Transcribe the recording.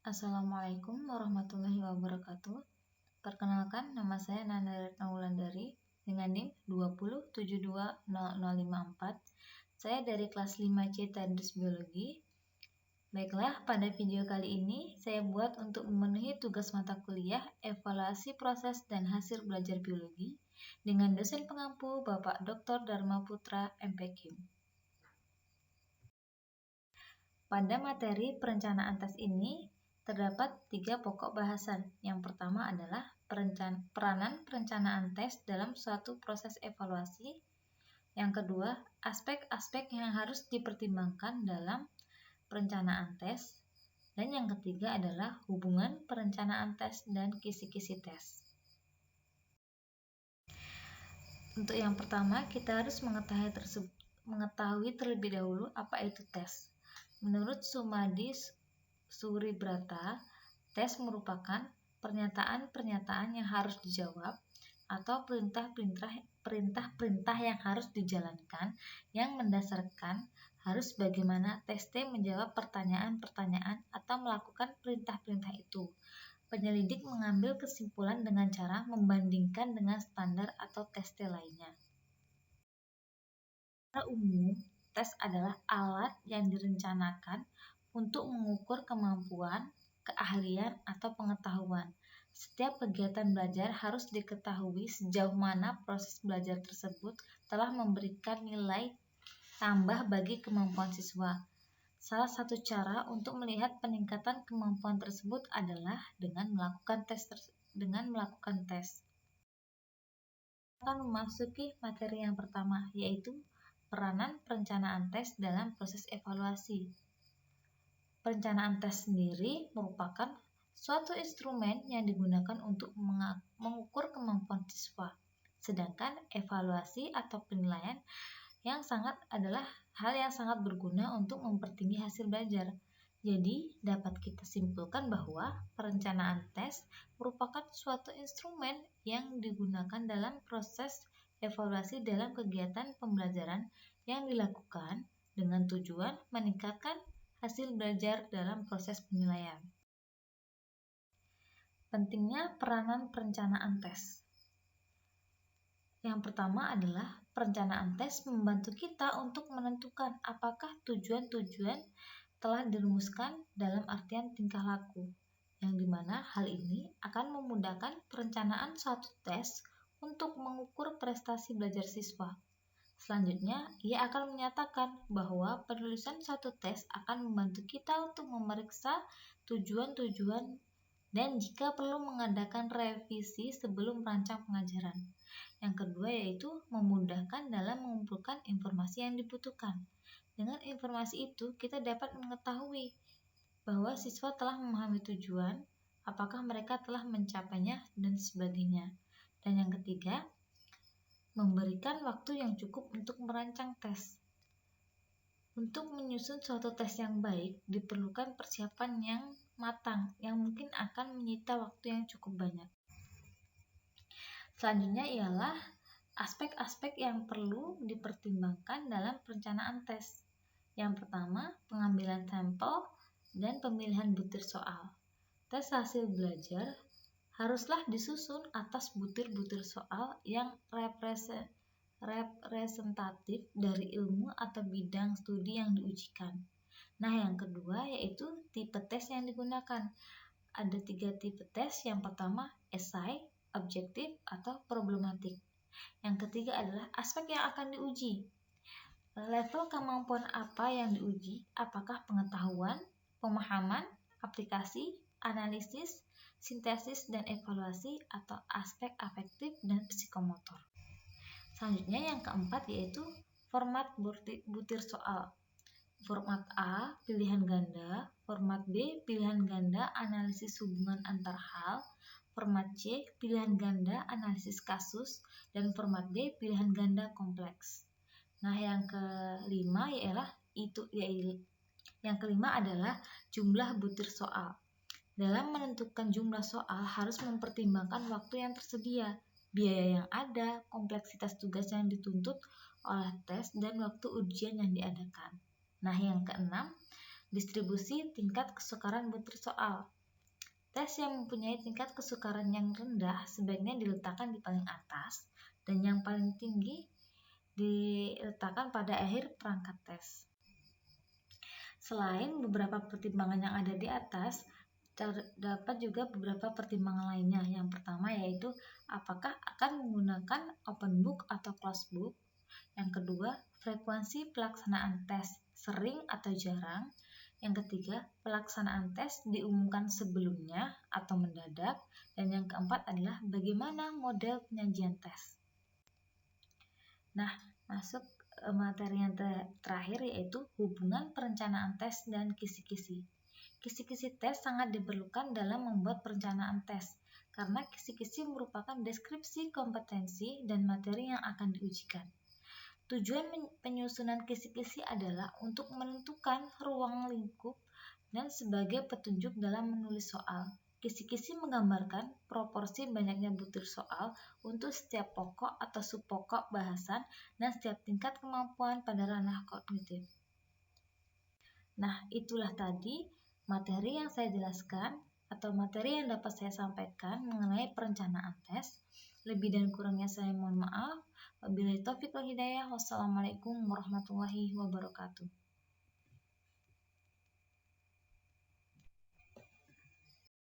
Assalamualaikum warahmatullahi wabarakatuh. Perkenalkan, nama saya Nanda Retno Wulandari dengan NIM 207200054. Saya dari kelas 5C Tadris Biologi. Baiklah, pada video kali ini saya buat untuk memenuhi tugas mata kuliah evaluasi proses dan hasil belajar biologi dengan dosen pengampu Bapak Dr. Dharma Putra MPkim. Pada materi perencanaan tes ini terdapat 3 pokok bahasan. Yang pertama adalah peranan perencanaan tes dalam suatu proses evaluasi. Yang kedua, aspek-aspek yang harus dipertimbangkan dalam perencanaan tes. Dan yang ketiga adalah hubungan perencanaan tes dan kisi-kisi tes. Untuk yang pertama, kita harus mengetahui terlebih dahulu apa itu tes. Menurut Sumadi Suribrata, tes merupakan pernyataan-pernyataan yang harus dijawab atau perintah-perintah yang harus dijalankan yang mendasarkan harus bagaimana tes T menjawab pertanyaan-pertanyaan atau melakukan perintah-perintah itu. Penyelidik mengambil kesimpulan dengan cara membandingkan dengan standar atau tes T lainnya. Secara umum, tes adalah alat yang direncanakan untuk mengukur kemampuan, keahlian, atau pengetahuan. Setiap kegiatan belajar harus diketahui sejauh mana proses belajar tersebut telah memberikan nilai tambah bagi kemampuan siswa. Salah satu cara untuk melihat peningkatan kemampuan tersebut adalah dengan melakukan tes. Akan memasuki materi yang pertama, yaitu peranan perencanaan tes dalam proses evaluasi. Perencanaan tes sendiri merupakan suatu instrumen yang digunakan untuk mengukur kemampuan siswa. Sedangkan evaluasi atau penilaian adalah hal yang sangat berguna untuk mempertinggi hasil belajar. Jadi, dapat kita simpulkan bahwa perencanaan tes merupakan suatu instrumen yang digunakan dalam proses evaluasi dalam kegiatan pembelajaran yang dilakukan dengan tujuan meningkatkan hasil belajar dalam proses penilaian. Pentingnya peranan perencanaan tes. Yang pertama adalah perencanaan tes membantu kita untuk menentukan apakah tujuan-tujuan telah dirumuskan dalam artian tingkah laku, yang dimana hal ini akan memudahkan perencanaan suatu tes untuk mengukur prestasi belajar siswa. Selanjutnya, ia akan menyatakan bahwa penulisan suatu tes akan membantu kita untuk memeriksa tujuan-tujuan dan jika perlu mengadakan revisi sebelum merancang pengajaran. Yang kedua yaitu memudahkan dalam mengumpulkan informasi yang dibutuhkan. Dengan informasi itu, kita dapat mengetahui bahwa siswa telah memahami tujuan, apakah mereka telah mencapainya, dan sebagainya. Dan yang ketiga, memberikan waktu yang cukup untuk merancang tes. Untuk menyusun suatu tes yang baik, diperlukan persiapan yang matang, yang mungkin akan menyita waktu yang cukup banyak. Selanjutnya ialah aspek-aspek yang perlu dipertimbangkan dalam perencanaan tes. Yang pertama, pengambilan sampel dan pemilihan butir soal. Tes hasil belajar haruslah disusun atas butir-butir soal yang representatif dari ilmu atau bidang studi yang diujikan. Nah, yang kedua yaitu tipe tes yang digunakan. Ada 3 tipe tes. Yang pertama, esai, objektif, atau problematik. Yang ketiga adalah aspek yang akan diuji. Level kemampuan apa yang diuji? Apakah pengetahuan, pemahaman, aplikasi, analisis, sintesis, dan evaluasi, atau aspek afektif dan psikomotor. Selanjutnya yang keempat yaitu format butir soal. Format A, pilihan ganda. Format B, pilihan ganda analisis hubungan antar hal. Format C, pilihan ganda analisis kasus. Dan format D, pilihan ganda kompleks. Nah, yang kelima adalah jumlah butir soal. Dalam menentukan jumlah soal harus mempertimbangkan waktu yang tersedia, biaya yang ada, kompleksitas tugas yang dituntut oleh tes, dan waktu ujian yang diadakan. Nah, yang keenam, Distribusi tingkat kesukaran butir soal. Tes yang mempunyai tingkat kesukaran yang rendah sebaiknya diletakkan di paling atas dan yang paling tinggi diletakkan pada akhir perangkat tes. Selain beberapa pertimbangan yang ada di atas, terdapat juga beberapa pertimbangan lainnya. Yang pertama yaitu apakah akan menggunakan open book atau closed book. Yang kedua, frekuensi pelaksanaan tes sering atau jarang. Yang ketiga, pelaksanaan tes diumumkan sebelumnya atau mendadak. Dan yang keempat adalah bagaimana model penyajian tes. Nah, masuk materi yang terakhir yaitu hubungan perencanaan tes dan kisi-kisi. Kisi-kisi tes sangat diperlukan dalam membuat perencanaan tes, karena kisi-kisi merupakan deskripsi kompetensi dan materi yang akan diujikan. Tujuan penyusunan kisi-kisi adalah untuk menentukan ruang lingkup dan sebagai petunjuk dalam menulis soal. Kisi-kisi menggambarkan proporsi banyaknya butir soal untuk setiap pokok atau subpokok bahasan dan setiap tingkat kemampuan pada ranah kognitif. Nah, itulah tadi materi yang saya jelaskan atau materi yang dapat saya sampaikan mengenai perencanaan tes. Lebih dan kurangnya saya mohon maaf. Wabillahi taufiq wal hidayah. Wassalamualaikum warahmatullahi wabarakatuh.